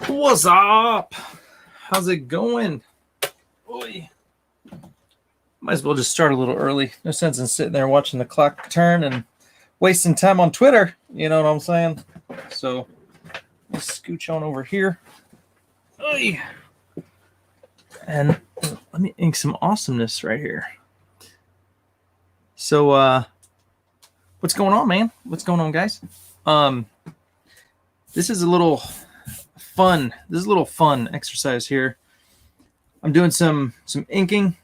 What's up? How's it going? Oy. Might as well just start a little early. No sense in sitting there watching the clock turn and wasting time on Twitter. You know what I'm saying? So let's scooch on over here. Oy. And let me ink some awesomeness right here. So what's going on, man? What's going on, guys? This is a little fun. This is a little fun exercise here. I'm doing some inking,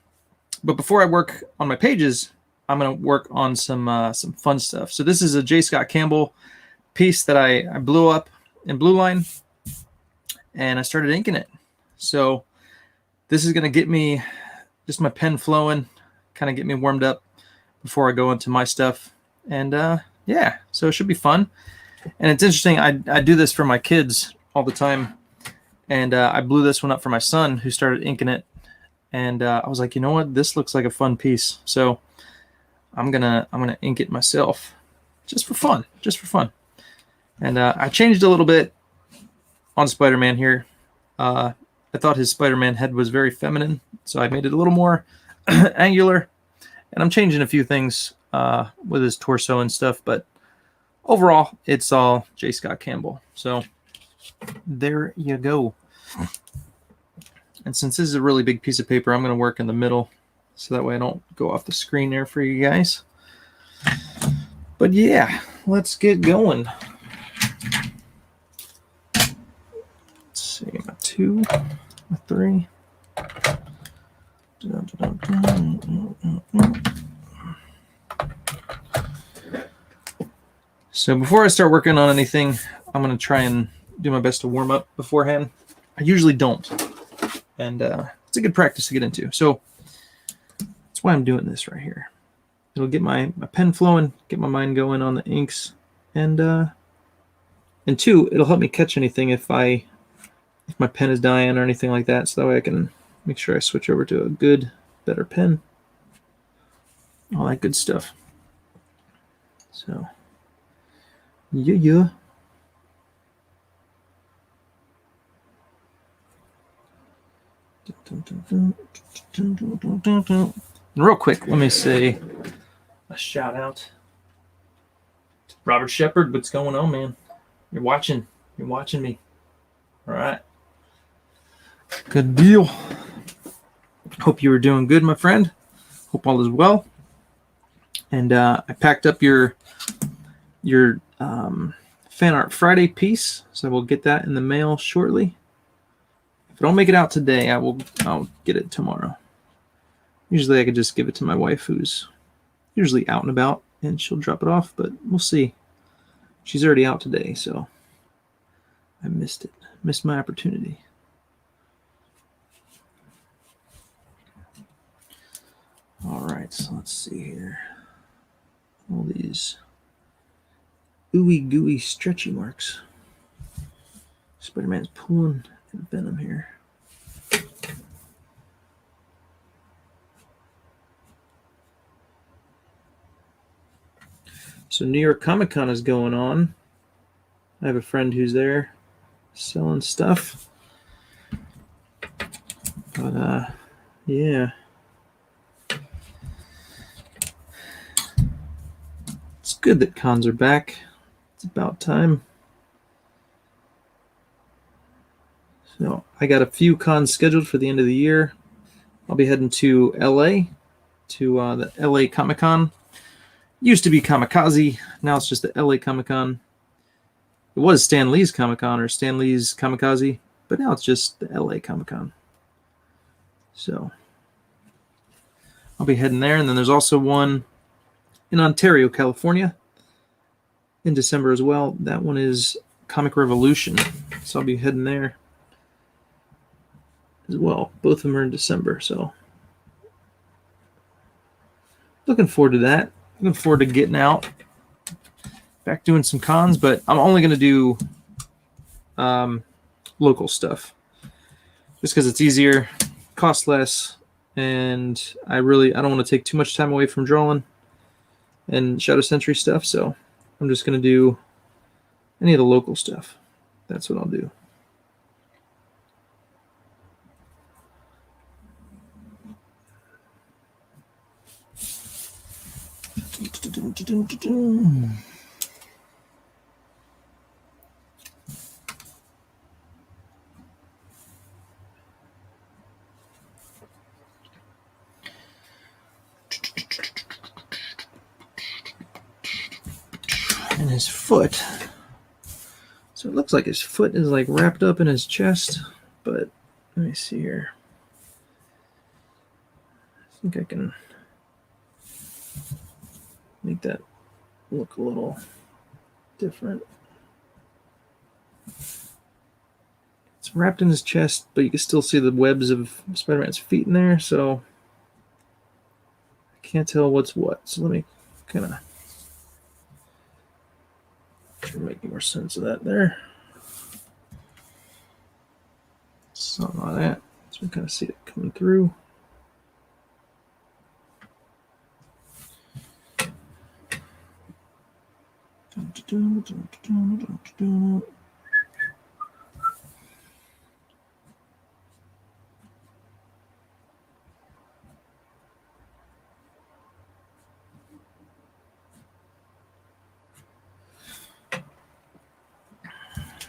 but before I work on my pages, I'm going to work on some fun stuff. So this is a J.S.C. Campbell piece that I blew up in Blue Line, and I started inking it. So this is going to get me just my pen flowing, kind of get me warmed up before I go into my stuff. And yeah, so it should be fun. And it's interesting, I do this for my kids all the time. And I blew this one up for my son who started inking it. And I was like, you know what? This looks like a fun piece. So I'm gonna ink it myself just for fun. And I changed a little bit on Spiderman here. I thought his Spiderman head was very feminine, so I made it a little more angular. And I'm changing a few things with his torso and stuff, but overall, it's all J. Scott Campbell. So there you go. And since this is a really big piece of paper, I'm going to work in the middle so that way I don't go off the screen there for you guys. But yeah, let's get going. Let's see, my 2, my 3. So before I start working on anything, I'm going to try and do my best to warm up beforehand. I usually don't. And it's a good practice to get into. So that's why I'm doing this right here. It'll get my pen flowing, get my mind going on the inks. And 2, it'll help me catch anything if my pen is dying or anything like that. So that way I can make sure I switch over to a better pen. All that good stuff. So, yeah. And real quick, let me say a shout out to Robert Shepard. What's going on, man? You're watching me. All right. Good deal. Hope you were doing good, my friend. Hope all is well. And I packed up your Fan Art Friday piece, so we'll get that in the mail shortly. If I don't make it out today, I'll get it tomorrow. Usually I could just give it to my wife, who's usually out and about, and she'll drop it off, but we'll see. She's already out today, so I missed it. Missed my opportunity. All right, so let's see here. All these ooey gooey stretchy marks. Spider-Man's pulling at Venom here. So New York Comic Con is going on. I have a friend who's there selling stuff. But yeah. It's good that cons are back. It's about time. So I got a few cons scheduled for the end of the year. I'll be heading to LA to the LA Comic Con. Used to be Kamikaze. Now it's just the LA Comic Con. It was Stan Lee's Comic Con or Stan Lee's Kamikaze, but now it's just the LA Comic Con. So I'll be heading there. And then there's also one in Ontario, California in December as well. That one is Comic Revolution. So I'll be heading there as well. Both of them are in December, so looking forward to that. Looking forward to getting out, back doing some cons, but I'm only going to do local stuff just because it's easier, costs less, and I don't want to take too much time away from drawing and Shadow Sentry stuff, so I'm just going to do any of the local stuff. That's what I'll do. And his foot. So it looks like his foot is like wrapped up in his chest, but let me see here. I think I can make that look a little different. It's wrapped in his chest, but you can still see the webs of Spider-Man's feet in there, so I can't tell what's what. So let me kind of try to make more sense of that there. Something like that. So we kind of see it coming through.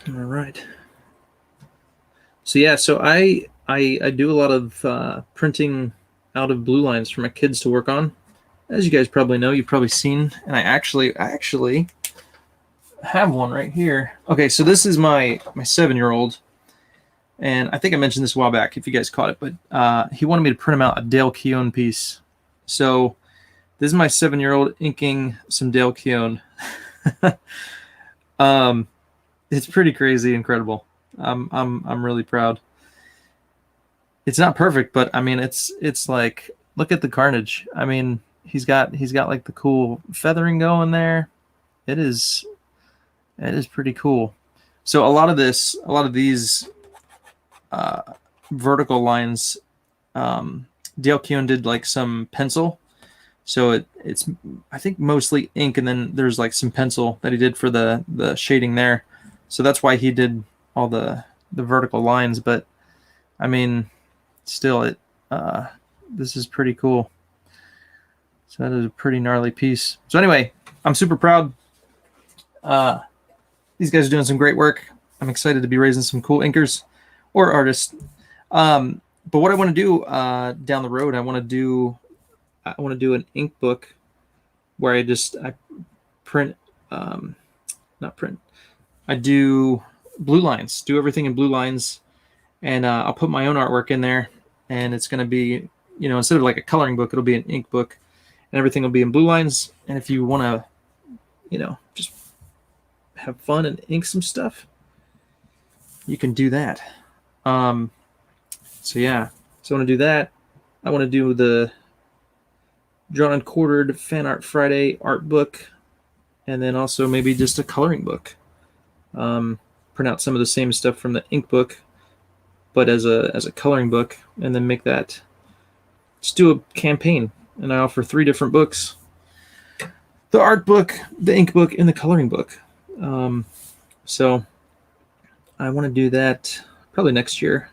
All right. So yeah, so I do a lot of printing out of blue lines for my kids to work on. As you guys probably know, you've probably seen, and I actually have one right here. Okay, so this is my 7-year-old, and I think I mentioned this a while back if you guys caught it, but he wanted me to print him out a Dale Keown piece. So this is my 7-year-old inking some Dale Keown. It's pretty crazy, incredible. I'm really proud. It's not perfect, but I mean it's like, look at the carnage. I mean, he's got like the cool feathering going there. It is pretty cool. So a lot of these vertical lines, Dale Keown did like some pencil. So it's I think mostly ink, and then there's like some pencil that he did for the shading there. So that's why he did all the vertical lines. But I mean, still, this is pretty cool. So that is a pretty gnarly piece. So anyway, I'm super proud. These guys are doing some great work. I'm excited to be raising some cool inkers or artists. But what I want to do down the road, I want to do an ink book where I print, not print. I do blue lines, do everything in blue lines, and I'll put my own artwork in there, and it's going to be, instead of like a coloring book, it'll be an ink book, and everything will be in blue lines. And if you want to, just have fun and ink some stuff, you can do that. So yeah, so I want to do that. I want to do the drawn and quartered Fan Art Friday art book, and then also maybe just a coloring book. Print out some of the same stuff from the ink book, but as a coloring book, and then make that, just do a campaign. And I offer 3 different books: the art book, the ink book, and the coloring book. So I want to do that probably next year.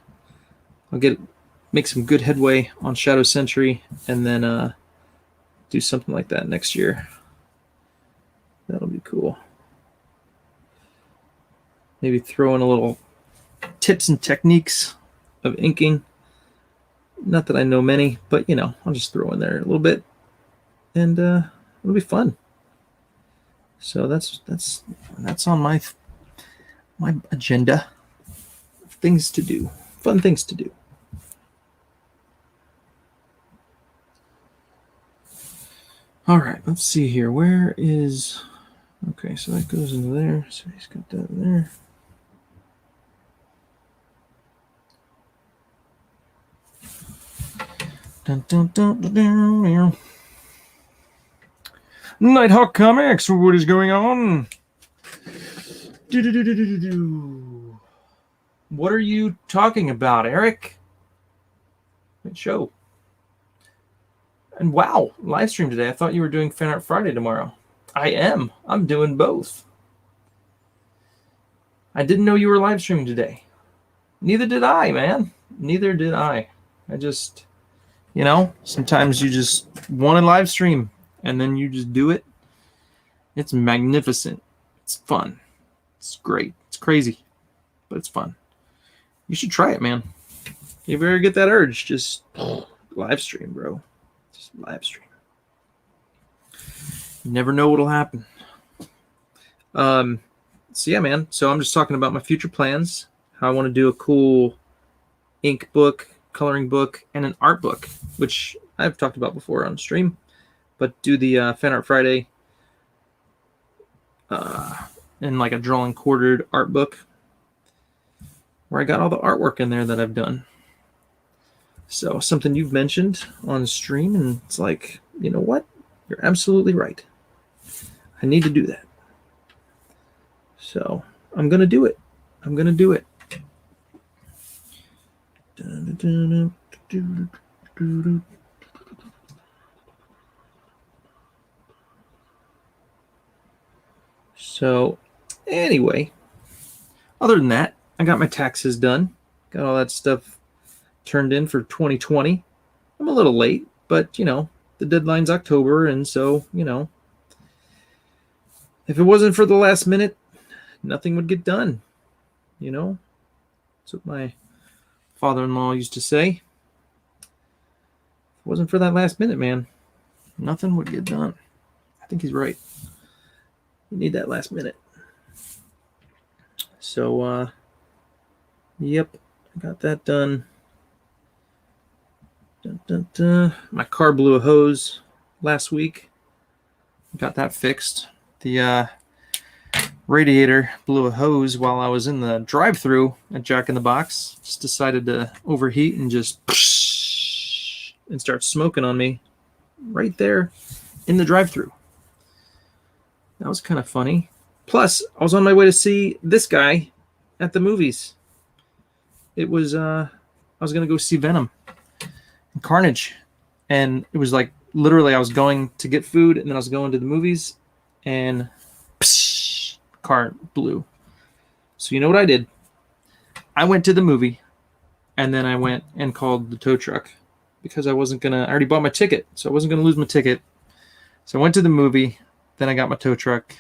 I'll make some good headway on Shadow Sentry, and then do something like that next year. That'll be cool. Maybe throw in a little tips and techniques of inking. Not that I know many, but I'll just throw in there a little bit, and it'll be fun. So that's on my agenda. Things to do, fun things to do. All right, let's see here. Where is? Okay, so that goes into there. So he's got that in there. Dun, dun, dun, dun, dun, dun. Nighthawk Comics, what is going on? What are you talking about, Eric? Good show. And wow, live stream today. I thought you were doing Fan Art Friday tomorrow. I am. I'm doing both. I didn't know you were live streaming today. Neither did I, man. Neither did I. I just, sometimes you just want to live stream, and then you just do it. It's magnificent. It's fun. It's great. It's crazy, but it's fun. You should try it, man. If you ever get that urge, just live stream, bro. Just live stream. You never know what'll happen. So yeah, man. So I'm just talking about my future plans. How I want to do a cool ink book, coloring book, and an art book, which I've talked about before on stream. But do the Fan Art Friday and like a drawn quartered art book where I got all the artwork in there that I've done. So something you've mentioned on stream, and it's like, you know what? You're absolutely right. I need to do that. So I'm going to do it. I'm going to do it. So anyway, other than that, I got my taxes done. Got all that stuff turned in for 2020. I'm a little late, but you know, the deadline's October, and so, you know, if it wasn't for the last minute, nothing would get done. You know, that's what my father-in-law used to say. If it wasn't for that last minute, man, nothing would get done. I think he's right. You need that last minute. So, yep, I got that done. Dun, dun, dun. My car blew a hose last week. Got that fixed. The radiator blew a hose while I was in the drive-thru at Jack in the Box. Just decided to overheat and just and start smoking on me right there in the drive-thru. That was kind of funny. Plus, I was on my way to see this guy at the movies. It was I was gonna go see Venom and Carnage, and it was like literally I was going to get food and then I was going to the movies, and car blew. So you know what I did? I went to the movie, and then I went and called the tow truck because I already bought my ticket, so I wasn't gonna lose my ticket. So I went to the movie, then I got my tow truck,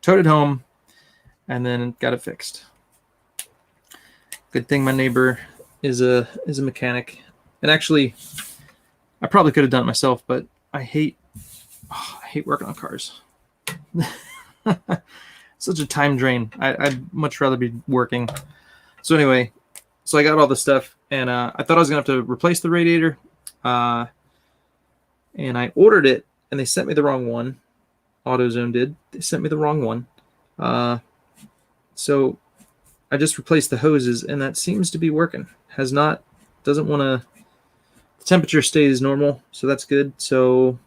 towed it home, and then got it fixed. Good thing my neighbor is a mechanic. And actually, I probably could have done it myself, but I hate working on cars. Such a time drain. I'd much rather be working. So anyway, so I got all the stuff, and I thought I was gonna have to replace the radiator, and I ordered it, and they sent me the wrong one. AutoZone did. They sent me the wrong one. So I just replaced the hoses, and that seems to be working. Doesn't want to. The temperature stays normal, so that's good. So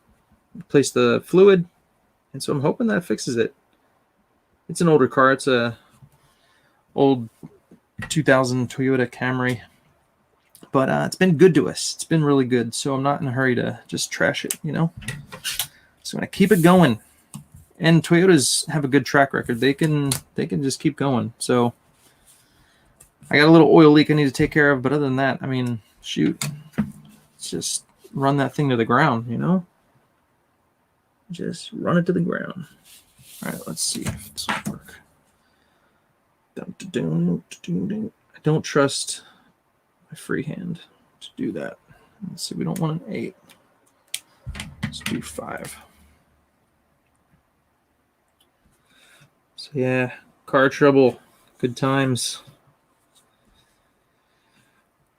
replace the fluid, and so I'm hoping that fixes it. It's an older car. It's a old 2000 Toyota Camry, but it's been good to us. It's been really good. So I'm not in a hurry to just trash it, you know. So I'm gonna keep it going. And Toyotas have a good track record. They can just keep going. So I got a little oil leak I need to take care of, but other than that, I mean, shoot, let's just run that thing to the ground, you know? Just run it to the ground. All right, let's see if this will work. I don't trust my freehand to do that. Let's see, we don't want an 8. Let's do 5. So yeah, car trouble. Good times.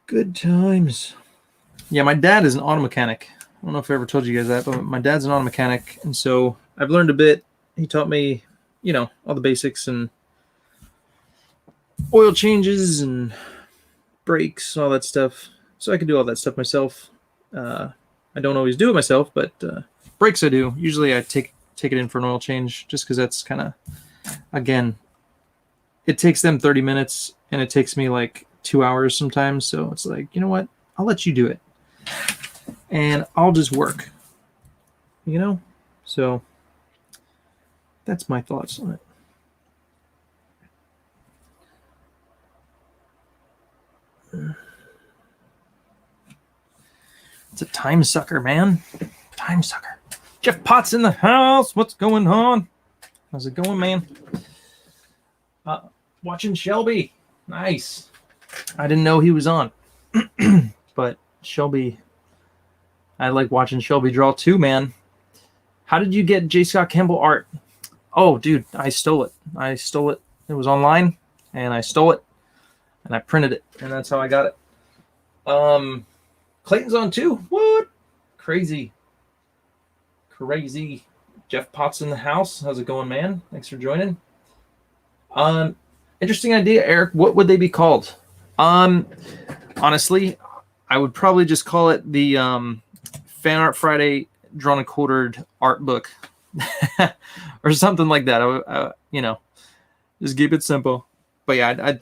Good times. Yeah, my dad is an auto mechanic. I don't know if I ever told you guys that, but my dad's an auto mechanic, and so I've learned a bit. He taught me, you know, all the basics and oil changes and brakes, all that stuff. So I can do all that stuff myself. I don't always do it myself, but brakes I do. Usually I take it in for an oil change just because that's kind of, again, it takes them 30 minutes and it takes me like 2 hours sometimes. So it's like, you know what? I'll let you do it. And I'll just work. You know? So that's my thoughts on it. It's a time sucker, man. Time sucker. Jeff Potts in the house. What's going on? How's it going, man? Watching Shelby. Nice. I didn't know he was on. But Shelby, I like watching Shelby draw too, man. How did you get J. Scott Campbell art? Oh, dude, I stole it. It was online, and I stole it, and I printed it, and that's how I got it. Clayton's on too. What? Crazy. Jeff Potts in the house. How's it going, man? Thanks for joining. Interesting idea, Eric. What would they be called? Honestly, I would probably just call it the Fan Art Friday Drawn and Quartered art book, or something like that. Just keep it simple. But yeah, I'd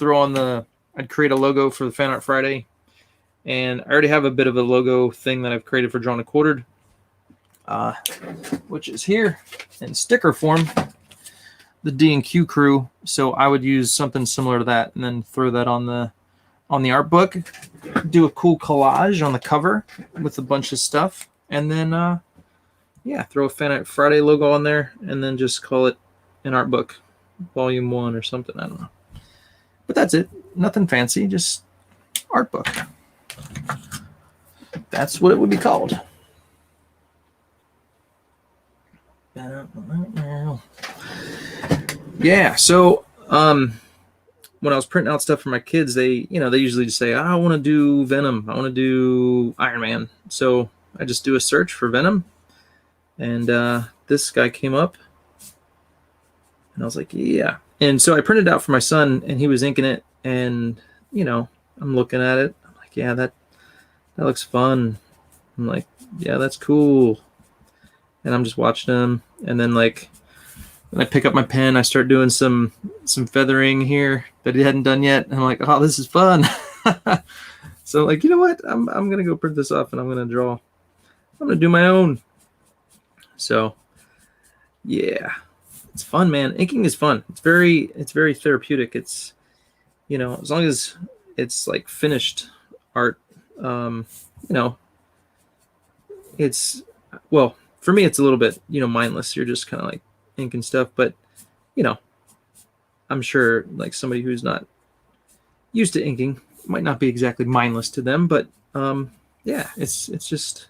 create a logo for the Fan Art Friday, and I already have a bit of a logo thing that I've created for Drawn and Quartered, which is here in sticker form, the D&Q crew. So I would use something similar to that, and then throw that on the art book, do a cool collage on the cover with a bunch of stuff, and then throw a Fan Art Friday logo on there, and then just call it an art book, volume 1 or something. I don't know. But that's it. Nothing fancy, just art book. That's what it would be called. Yeah, so when I was printing out stuff for my kids, they usually just say, I want to do Venom, I want to do Iron Man. So I just do a search for Venom, and this guy came up, and I was like, yeah. And so I printed it out for my son, and he was inking it, and I'm looking at it, I'm like, yeah, that looks fun. I'm like, yeah, that's cool. And I'm just watching him, and then like when I pick up my pen, I start doing some feathering here that he hadn't done yet. And I'm like, oh, this is fun. So like, you know what? I'm gonna go print this off, and I'm gonna draw. I'm gonna do my own. So yeah, it's fun, man. Inking is fun. It's very therapeutic. It's as long as it's like finished art, it's, well, for me, it's a little bit, mindless. You're just kind of like inking stuff, but I'm sure like somebody who's not used to inking might not be exactly mindless to them, but yeah, it's just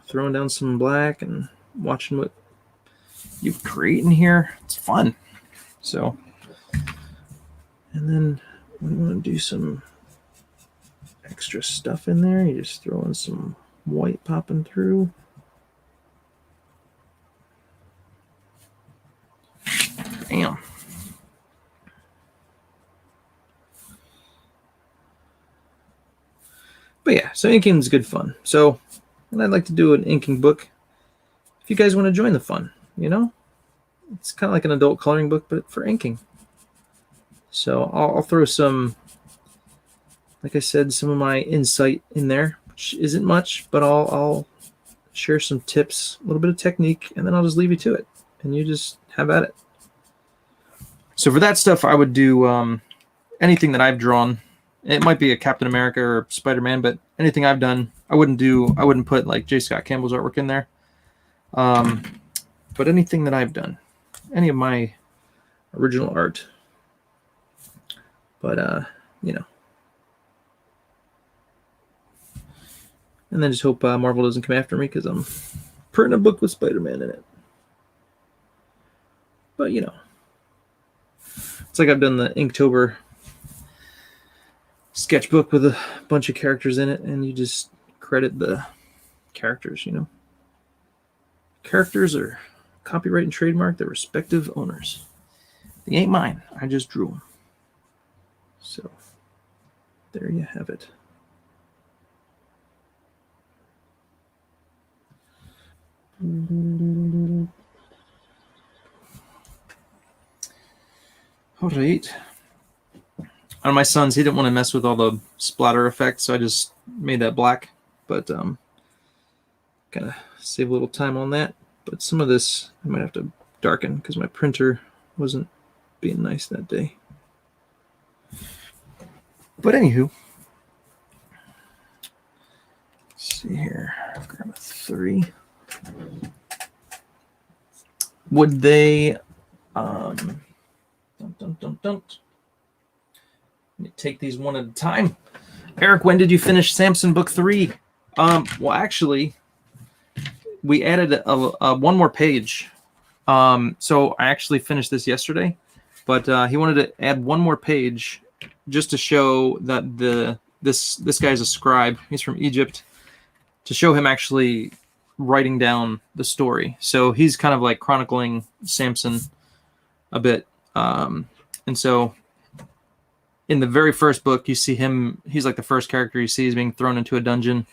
throwing down some black and watching what you create in here. It's fun. So, and then we want to do some extra stuff in there. You just throw in some white popping through. Bam. But yeah, so inking is good fun. So, and I'd like to do an inking book. If you guys want to join the fun, it's kind of like an adult coloring book, but for inking. So I'll throw some, like I said, some of my insight in there, which isn't much, but I'll share some tips, a little bit of technique, and then I'll just leave you to it, and you just have at it. So for that stuff, I would do anything that I've drawn. It might be a Captain America or Spiderman, but anything I've done, I wouldn't put like J. Scott Campbell's artwork in there. But anything that I've done, any of my original art. But and then just hope Marvel doesn't come after me, because I'm printing a book with Spider-Man in it. But it's like I've done the Inktober sketchbook with a bunch of characters in it, and you just credit the characters. Characters are copyright and trademark their respective owners. They ain't mine. I just drew them. So there you have it. All right. On my son's, he didn't want to mess with all the splatter effects, so I just made that black. But kind of save a little time on that. But some of this I might have to darken because my printer wasn't being nice that day. But anywho, let's see here. I'll grab a 3. would they dun, dun, dun, dun. Let me take these one at a time. Eric, when did you finish Samson book 3? Well, actually, we added a one more page. So I actually finished this yesterday, but he wanted to add one more page just to show that this guy's a scribe. He's from Egypt, to show him actually writing down the story. So he's kind of like chronicling Samson a bit. And so in the very first book, you see him, he's like the first character you see is being thrown into a dungeon,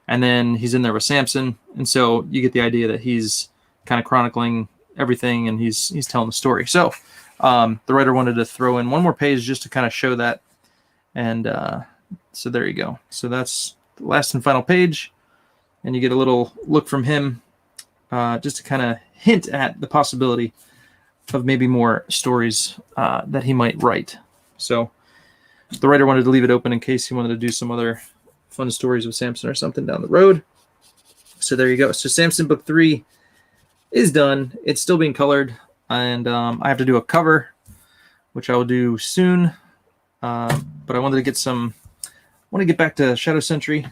and then he's in there with Samson. And so you get the idea that he's kind of chronicling everything, and he's telling the story. So the writer wanted to throw in one more page just to kind of show that. And so there you go. So that's the last and final page. And you get a little look from him just to kind of hint at the possibility of maybe more stories that he might write. So the writer wanted to leave it open in case he wanted to do some other fun stories with Samson or something down the road. So there you go. So Samson book 3 is done. It's still being colored, and I have to do a cover, which I will do soon. But I wanted to get get back to Shadow Sentry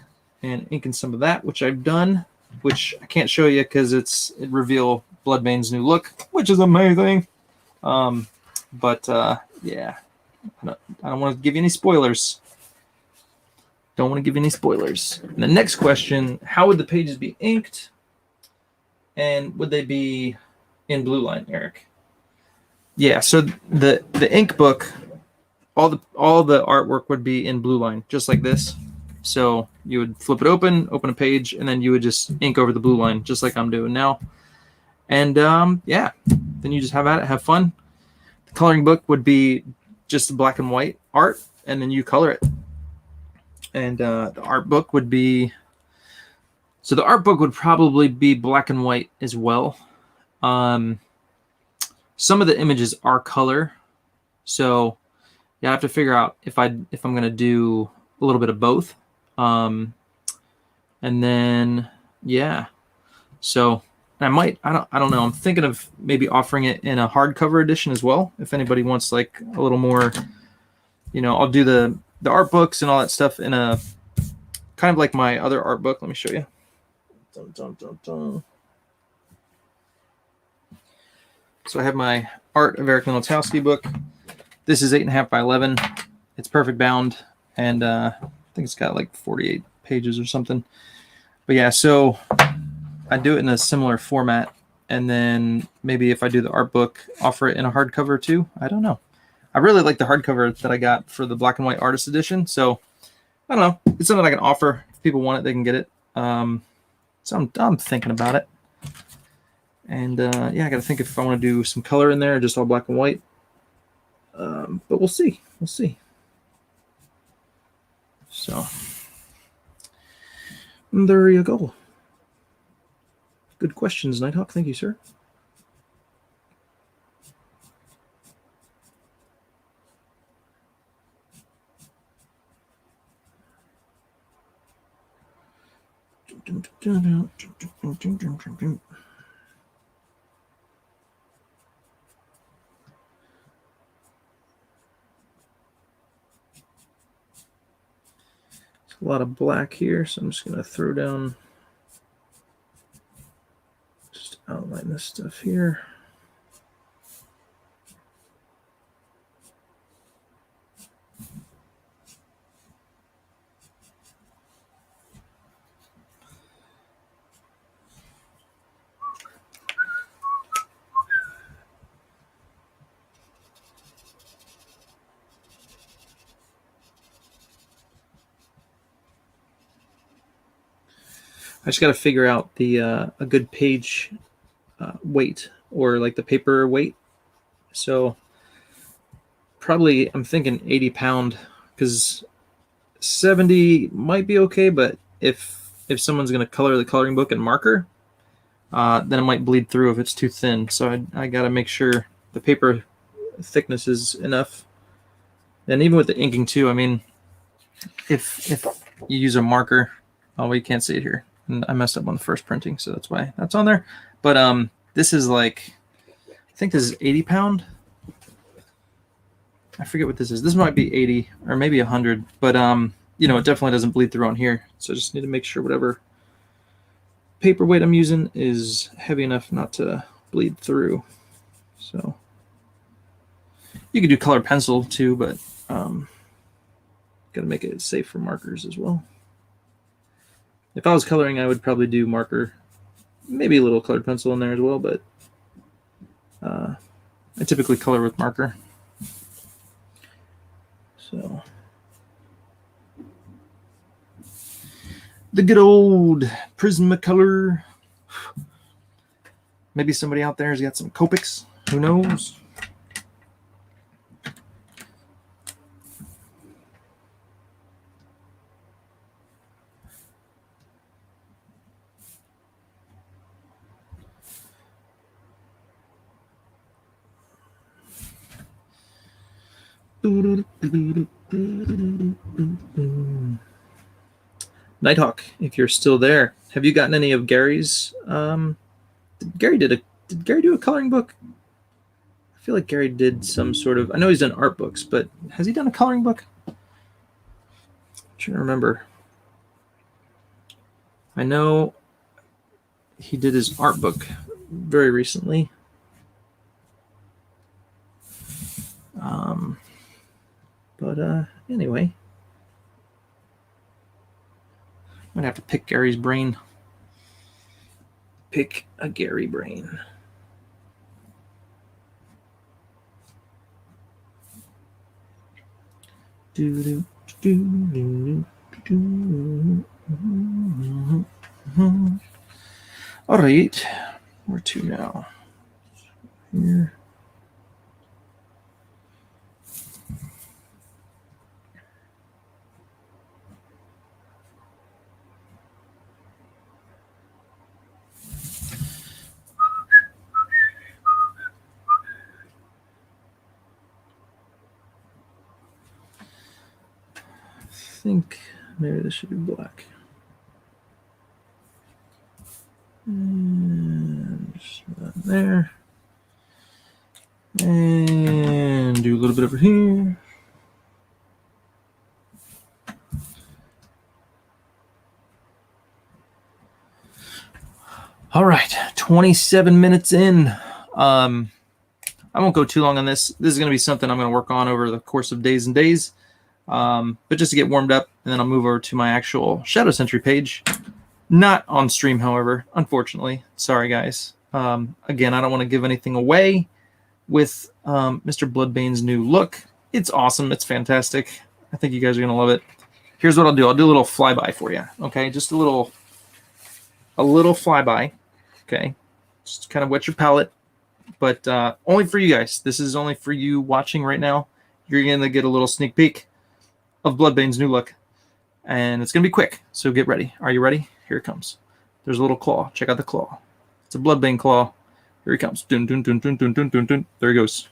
and inking some of that, which I've done, which I can't show you because it reveal Bloodbane's new look, which is amazing. Yeah, I don't want to give you any spoilers. Don't want to give you any spoilers. And the next question, how would the pages be inked? And would they be in blue line, Eric? Yeah, so the ink book, all the artwork would be in blue line, just like this. So you would flip it open a page, and then you would just ink over the blue line, just like I'm doing now. And yeah, then you just have at it, have fun. The coloring book would be just black and white art, and then you color it. And the art book would be, so the art book would probably be black and white as well. Some of the images are color, so yeah, I have to figure out if I'm going to do a little bit of both. And then yeah, so I don't know. I'm thinking of maybe offering it in a hardcover edition as well. If anybody wants like a little more, I'll do the art books and all that stuff in a kind of like my other art book. Let me show you. Dun, dun, dun, dun. So I have my Art of Eric Milotowski book. This is 8.5 by 11. It's perfect bound, and I think it's got like 48 pages or something. But yeah, so I do it in a similar format, and then maybe if I do the art book, offer it in a hardcover too. I don't know. I really like the hardcover that I got for the black and white artist edition. So I don't know. It's something I can offer. If people want it, they can get it. So I'm thinking about it. And yeah, I got to think if I want to do some color in there or just all black and white. But we'll see. We'll see. So there you go. Good questions, Nighthawk. Thank you, sir. A lot of black here, so I'm just going to throw down, just outline this stuff here. I just got to figure out the a good page weight, or like the paper weight. So probably I'm thinking 80 pound, because 70 might be okay, but if someone's going to color the coloring book in marker, then it might bleed through if it's too thin. So I got to make sure the paper thickness is enough. And even with the inking too, I mean, if you use a marker, oh, you can't see it here. And I messed up on the first printing, so that's why that's on there. But this is like, think this is 80 pound. I forget what this is. This might be 80 or maybe 100, but you know, it definitely doesn't bleed through on here. So I just need to make sure whatever paperweight I'm using is heavy enough not to bleed through. So you could do colored pencil too, but got to make it safe for markers as well. If I was coloring, I would probably do marker, maybe a little colored pencil in there as well, but I typically color with marker. So the good old Prismacolor. Maybe somebody out there has got some Copics. Who knows? Nighthawk, if you're still there, have you gotten any of Gary's? Did Gary do a coloring book? I feel like Gary did some sort of. I know he's done art books, but has he done a coloring book? I'm trying to remember. I know he did his art book very recently. But anyway, I'm gonna have to pick Gary's brain. Pick a Gary brain. All right, where to now? Here. I think maybe this should be black. And just that there. And do a little bit over here. All right, 27 minutes in. I won't go too long on this. This is going to be something I'm going to work on over the course of days and days. But just to get warmed up, and then I'll move over to my actual Shadow Sentry page. Not on stream, however, unfortunately. Sorry, guys. Again, I don't want to give anything away with Mr. Bloodbane's new look. It's awesome. It's fantastic. I think you guys are going to love it. Here's what I'll do. I'll do a little flyby for you, okay? Just a little flyby, okay? Just kind of wet your palate, but only for you guys. This is only for you watching right now. You're going to get a little sneak peek of Bloodbane's new look, and it's going to be quick, so get ready. Are you ready? Here it comes. There's a little claw. Check out the claw. It's a Bloodbane claw. Here he comes. Dun, dun, dun, dun, dun, dun, dun, dun. There he goes.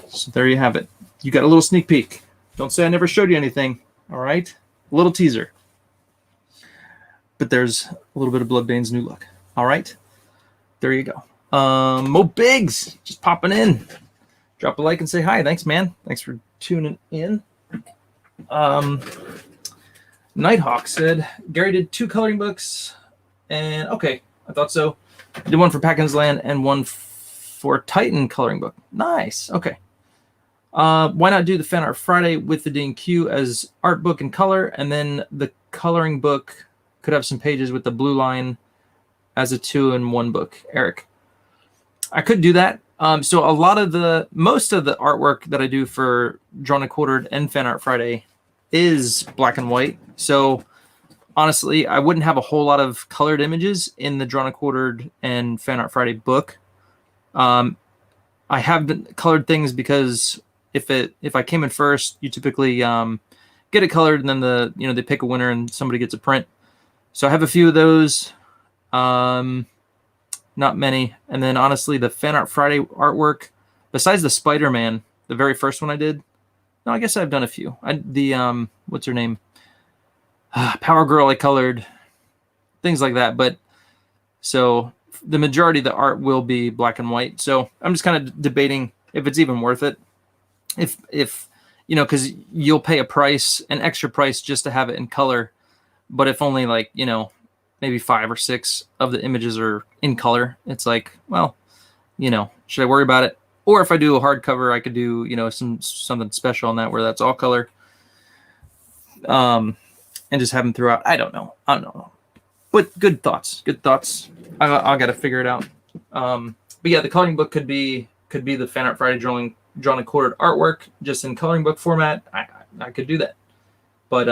So there you have it. You got a little sneak peek. Don't say I never showed you anything, all right? A little teaser. But there's a little bit of Bloodbane's new look. All right? There you go. Mo Biggs, just popping in. Drop a like and say hi. Thanks, man. Thanks for tuning in. Nighthawk said, Gary did 2 coloring books. And, okay, I thought so. I did one for Packens Land and one for Titan coloring book. Nice. Okay. Why not do the Fan Art Friday with the D&Q as art book and color, and then the coloring book could have some pages with the blue line as a 2-in-1 book? Eric. I could do that. So most of the artwork that I do for Drawn and Quartered and Fan Art Friday is black and white. So honestly, I wouldn't have a whole lot of colored images in the Drawn and Quartered and Fan Art Friday book. I have been colored things because if I came in first, you typically get it colored, and then they pick a winner and somebody gets a print. So I have a few of those. Not many. And then honestly, the Fan Art Friday artwork, besides the Spiderman, the very first one I did. No, I guess I've done a few. What's her name? Power Girl I colored, things like that. But so the majority of the art will be black and white. So I'm just kind of debating if it's even worth it. If you know, because you'll pay an extra price just to have it in color. But if only like, you know, maybe 5 or 6 of the images are in color, it's like, well, you know, should I worry about it? Or if I do a hardcover, I could do, you know, something special on that where that's all color. And just have them throughout. I don't know. But good thoughts. I'll got to figure it out. But yeah, the coloring book could be the Fan Art Friday drawn and quartered artwork just in coloring book format. I could do that. But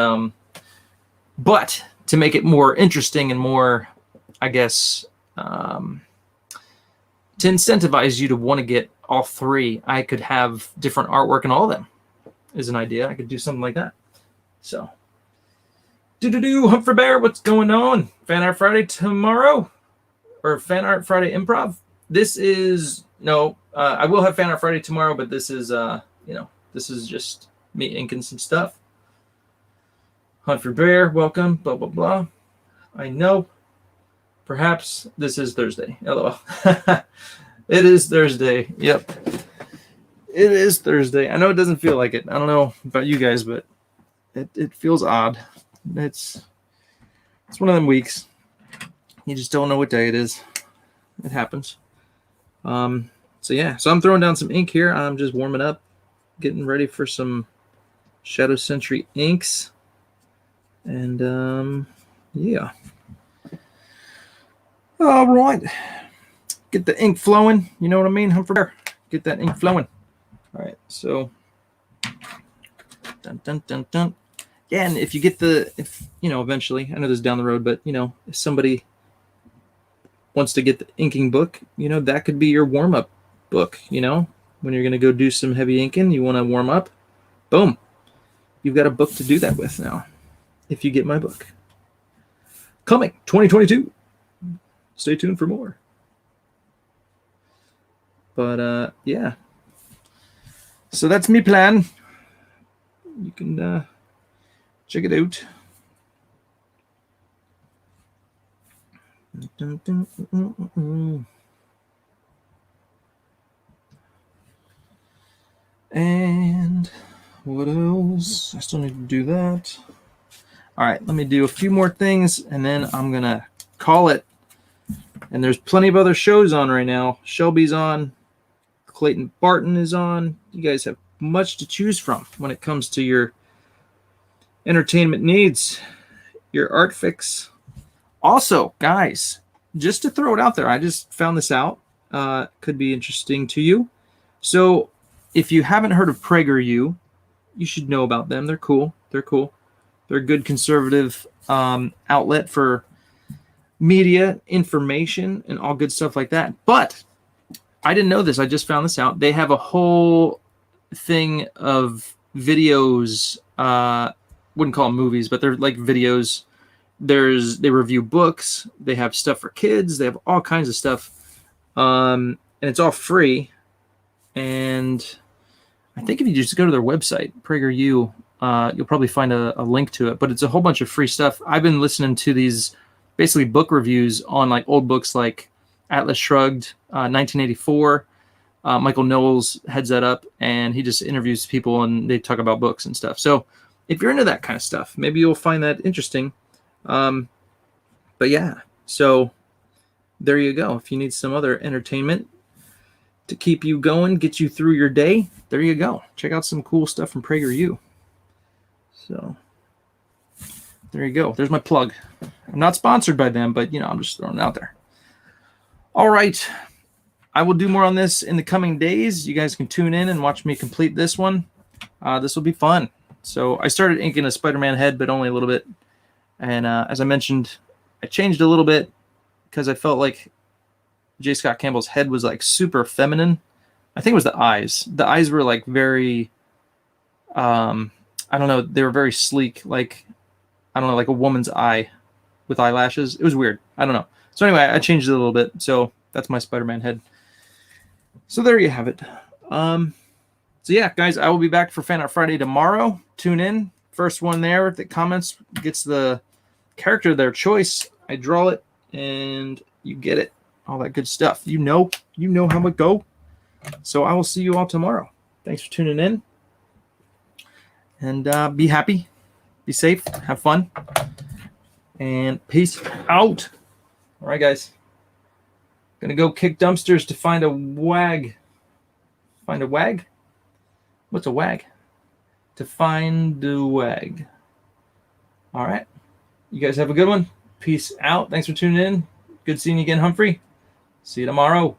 to make it more interesting and more, I guess, to incentivize you to want to get all 3, I could have different artwork in all of them. Is an idea. I could do something like that. So, Humphrey Bear, what's going on? Fan Art Friday tomorrow, or Fan Art Friday Improv? This is I will have Fan Art Friday tomorrow, but this is this is just me inking some stuff. Humphrey Bear, welcome. Blah blah blah. I know. Perhaps this is Thursday. LOL. It is Thursday. Yep. It is Thursday. I know it doesn't feel like it. I don't know about you guys, but it feels odd. It's one of them weeks. You just don't know what day it is. It happens. So yeah. So I'm throwing down some ink here. I'm just warming up, getting ready for some Shadow Sentry inks. And yeah. All right. Get the ink flowing. You know what I mean, Humphrey Bear? Get that ink flowing. All right. So dun dun dun dun. Yeah, and if you get if eventually, I know this is down the road, but if somebody wants to get the inking book, that could be your warm-up book. When you're going to go do some heavy inking, you want to warm up, boom, you've got a book to do that with now. If you get my book, coming 2022. Stay tuned for more. But yeah, so that's me plan. You can check it out. And what else? I still need to do that. All right, let me do a few more things, and then I'm going to call it. And there's plenty of other shows on right now. Shelby's on. Clayton Barton is on. You guys have much to choose from when it comes to your entertainment needs, your art fix. Also, guys, just to throw it out there, I just found this out. Could be interesting to you. So if you haven't heard of PragerU, you should know about them. They're cool. They're a good conservative outlet for media, information, and all good stuff like that. But I didn't know this. I just found this out. They have a whole thing of videos. Wouldn't call them movies, but they're like videos. They review books. They have stuff for kids. They have all kinds of stuff. And it's all free. And I think if you just go to their website, PragerU, you'll probably find a link to it. But it's a whole bunch of free stuff. I've been listening to these basically book reviews on like old books like Atlas Shrugged, 1984. Michael Knowles heads that up, and he just interviews people and they talk about books and stuff. So if you're into that kind of stuff, maybe you'll find that interesting. But yeah, so there you go. If you need some other entertainment to keep you going, get you through your day, there you go. Check out some cool stuff from PragerU. So there you go. There's my plug. I'm not sponsored by them, but I'm just throwing it out there. All right. I will do more on this in the coming days. You guys can tune in and watch me complete this one. This will be fun. So I started inking a Spiderman head, but only a little bit. And as I mentioned, I changed a little bit because I felt like J. Scott Campbell's head was like super feminine. I think it was the eyes. The eyes were like very, I don't know. They were very sleek. Like, I don't know, like a woman's eye with eyelashes. It was weird. I don't know. So anyway, I changed it a little bit. So that's my Spider-Man head. So there you have it. So yeah, guys, I will be back for Fan Art Friday tomorrow. Tune in. First one there that comments gets the character of their choice. I draw it and you get it. all that good stuff. You know how it go. So I will see you all tomorrow. Thanks for tuning in. And be happy, be safe, have fun, and peace out. All right, guys. Gonna go kick dumpsters to find a wag. Find a wag? What's a wag? To find a wag. All right. You guys have a good one. Peace out. Thanks for tuning in. Good seeing you again, Humphrey. See you tomorrow.